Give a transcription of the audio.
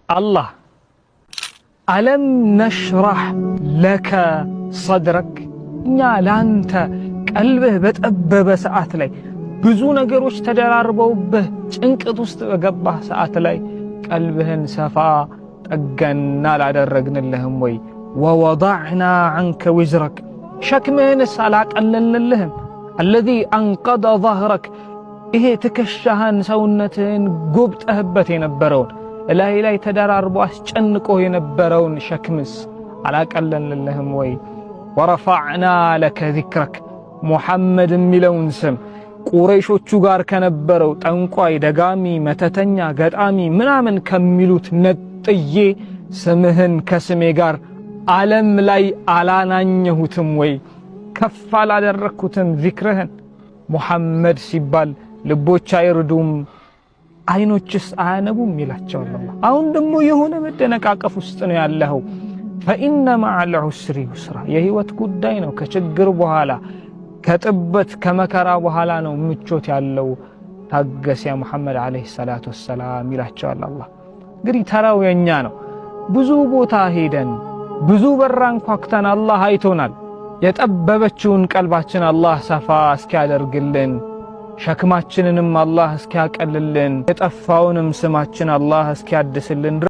الله ألم نشرح لك صدرك يا لانت قلبه بتأبب ساعات لي ብዙ ነገሮች ተደራርበውብህ ጭንቀት ውስጥ በገባህ ሰዓት ላይ ቀልብህን ሰፋ ጠገና ላደረግንልህም ወይ ووضعنا عنك وزرك ሸክምህን ሳላቀለልልህም الذي انقض ظهرك ይሄ ትከሻህን ሰውነትህን ጎብጠህበት የነበረውን ላይ ተደራርቦ አስጨንቆ የነበረውን ሸክምስ አላቀለልልህም ወይ ورفعنا لك ذكرك محمد ሚለውን ስም ቁረይሾቹ ጋር ከነበረው ጠንቋይ ደጋሚ መተተኛ ገጣሚ ምናምን ከሚሉት ነጥዬ ስምህን ከስሜ ጋር ዓለም ላይ አላናኘሁትም ወይ ከፍ አላደረኩትም ዚክርህን ሙሐመድ ሲባል ልቦች አይርዱም አይኖችስ አያነቡም ይላቸዋል አላህ አሁን ደግሞ የሆነ መደነቃቀፍ ውስጥ ነው ያለው فإن مع العسر يسرا የህይወት ጉዳይ ነው ከችግር በኋላ ከጥበት ከመከራ በኋላ ነው ምቾት ያለው ታገስ ያ መሐመድ አለይሂ ሰላቱ ወሰላም ይላቸዋል አላህ እንግዲህ ተራው የኛ ነው ብዙ ቦታ ሄደን ብዙ በራን ኳክተን አላህ አይቶናል የጠበበችውን ቀልባችን አላህ ሰፋ እስኪያደርግልን ሸክማችንንም አላህ እስኪያቀልልን የጠፋውንም ስማችን አላህ እስኪያድስልን